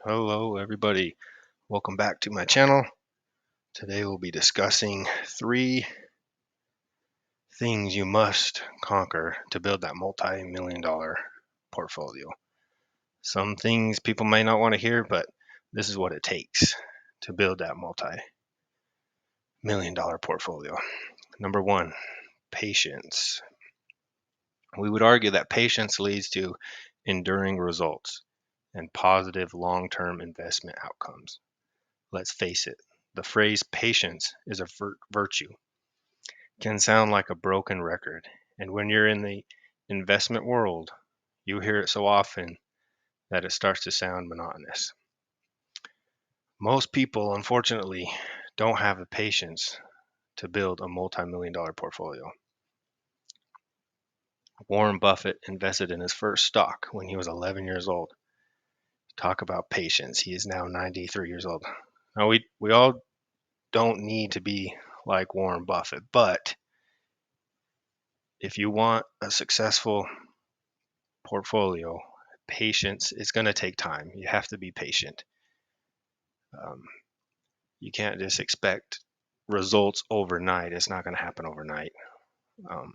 Hello, everybody. Welcome back to my channel. Today we'll be discussing 3 things you must conquer to build that multi-million dollar portfolio. Some things people may not want to hear, but this is what it takes to build that multi-million dollar portfolio. Number one, patience. We would argue that patience leads to enduring results and positive long-term investment outcomes. Let's face it, the phrase patience is a virtue. Can sound like a broken record. And when you're in the investment world, you hear it so often that it starts to sound monotonous. Most people, unfortunately, don't have the patience to build a multi-million dollar portfolio. Warren Buffett invested in his first stock when he was 11 years old. Talk about patience. He is now 93 years old. Now, we all don't need to be like Warren Buffett, but if you want a successful portfolio, patience is going to take time. You have to be patient. Um, you can't just expect results overnight. It's not going to happen overnight. Um,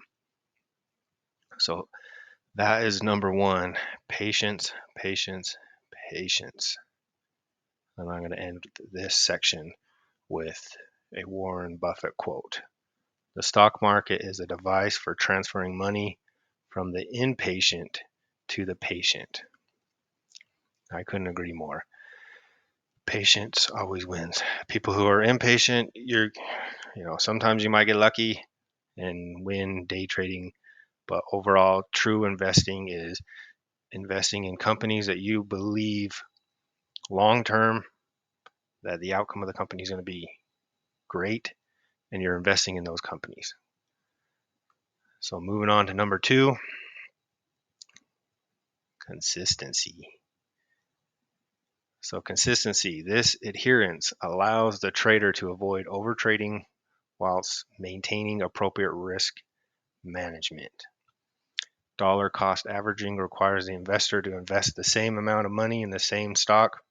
so that is number one: patience, patience, patience. And I'm going to end this section with a Warren Buffett quote. The stock market is a device for transferring money from the impatient to the patient. I couldn't agree more. Patience always wins. People who are impatient, sometimes you might get lucky and win day trading, but overall, true investing is investing in companies that you believe long term that the outcome of the company is going to be great, and you're investing in those companies. So, moving on to number two, consistency. So, consistency, this adherence allows the trader to avoid overtrading whilst maintaining appropriate risk management. Dollar cost averaging requires the investor to invest the same amount of money in the same stock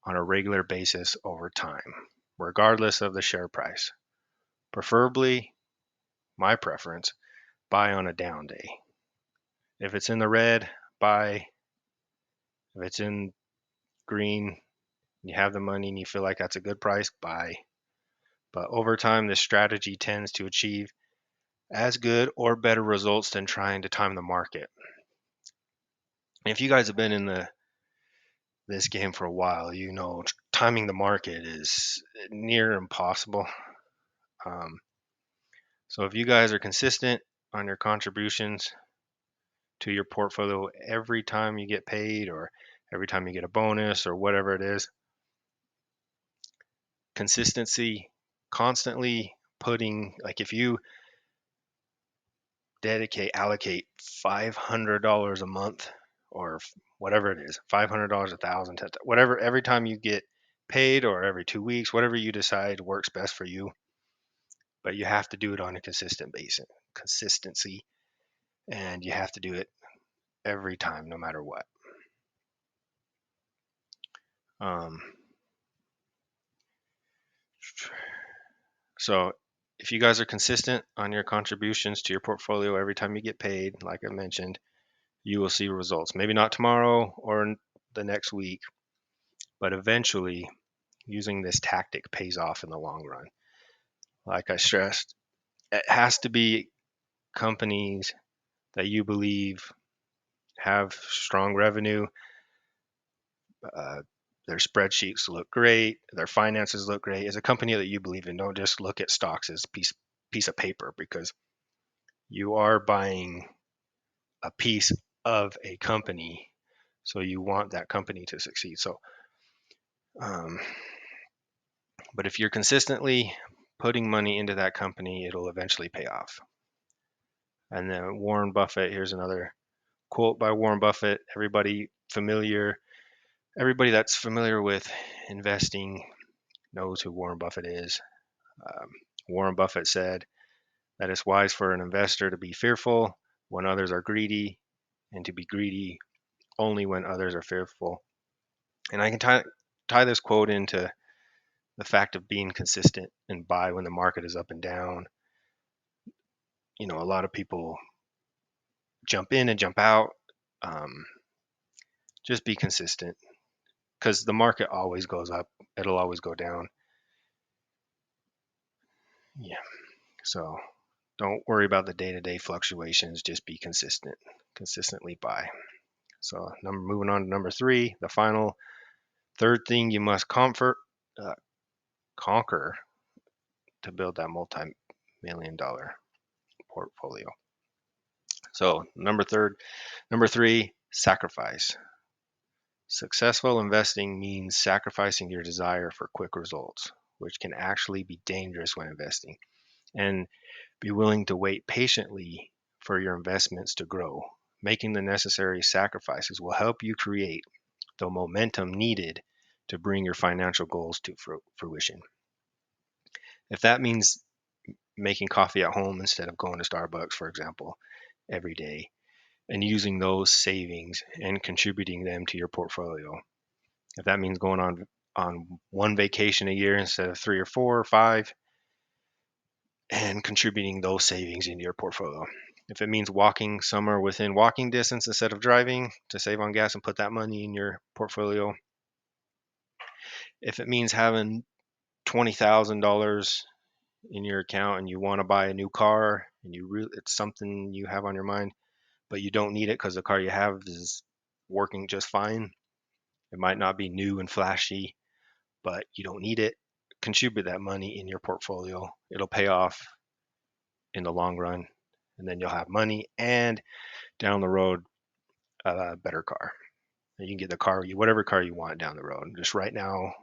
on a regular basis over time, regardless of the share price. Preferably, my preference, buy on a down day. If it's in the red, buy. If it's in green, you have the money and you feel like that's a good price, buy. But over time, this strategy tends to achieve as good or better results than trying to time the market. If you guys have been in this game for a while, timing the market is near impossible. Um, so if you guys are consistent on your contributions to your portfolio every time you get paid or every time you get a bonus or whatever it is, consistency, constantly putting, like if you allocate $500 a month or whatever it is, $500, 1,000, whatever, every time you get paid or every 2 weeks, whatever you decide works best for you. But you have to do it on a consistent basis, consistency, and you have to do it every time, no matter what. Um, so if you guys are consistent on your contributions to your portfolio every time you get paid, like I mentioned, you will see results. Maybe not tomorrow or the next week, but eventually using this tactic pays off in the long run. Like I stressed, it has to be companies that you believe have strong revenue, uh, their spreadsheets look great, their finances look great. It's a company that you believe in. Don't just look at stocks as piece of paper, because you are buying a piece of a company, so you want that company to succeed. So, um, but if you're consistently putting money into that company, it'll eventually pay off. And then Warren Buffett, here's another quote by Warren Buffett. Everybody that's familiar with investing knows who Warren Buffett is. Um, Warren Buffett said that it's wise for an investor to be fearful when others are greedy and to be greedy only when others are fearful. And I can tie this quote into the fact of being consistent and buy when the market is up and down. A lot of people jump in and jump out. Um, just be consistent, because the market always goes up. It'll always go down. Yeah. So don't worry about the day-to-day fluctuations. Just be consistent. Consistently buy. So moving on to number 3, the final third thing you must conquer to build that multi-million dollar portfolio. So number 3, sacrifice. Successful investing means sacrificing your desire for quick results, which can actually be dangerous when investing. And be willing to wait patiently for your investments to grow. Making the necessary sacrifices will help you create the momentum needed to bring your financial goals to fruition. If that means making coffee at home instead of going to Starbucks, for example, every day, and using those savings and contributing them to your portfolio. If that means going on one vacation a year instead of 3 or 4 or 5, and contributing those savings into your portfolio. If it means walking somewhere within walking distance instead of driving to save on gas and put that money in your portfolio. If it means having $20,000 in your account and you want to buy a new car and it's something you have on your mind, but you don't need it because the car you have is working just fine. It might not be new and flashy, but you don't need it. Contribute that money in your portfolio. It'll pay off in the long run, and then you'll have money and down the road a better car. You can get the car, whatever car you want down the road. Just right now,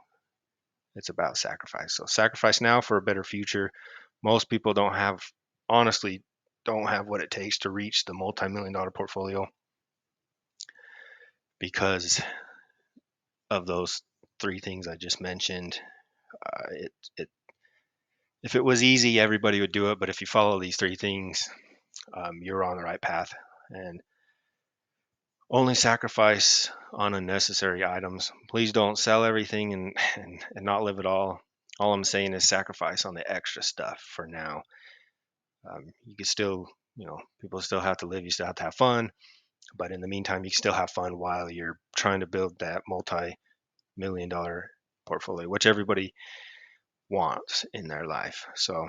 it's about sacrifice. So sacrifice now for a better future. Most people honestly, don't have what it takes to reach the multi-million dollar portfolio because of those 3 things I just mentioned. If it was easy, everybody would do it. But if you follow these 3 things, you're on the right path. And only sacrifice on unnecessary items. Please don't sell everything and not live it all. All I'm saying is sacrifice on the extra stuff for now. You can still, people still have to live. You still have to have fun. But in the meantime, you can still have fun while you're trying to build that multi-million dollar portfolio, which everybody wants in their life. So,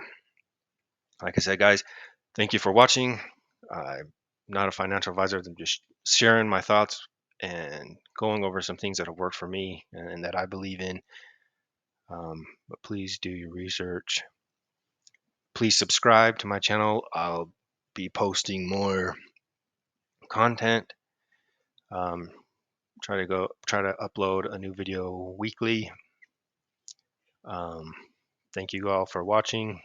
like I said, guys, thank you for watching. I'm not a financial advisor. I'm just sharing my thoughts and going over some things that have worked for me and that I believe in. But please do your research. Please subscribe to my channel. I'll be posting more content. Um, try to upload a new video weekly. Thank you all for watching.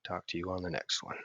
Talk to you on the next one.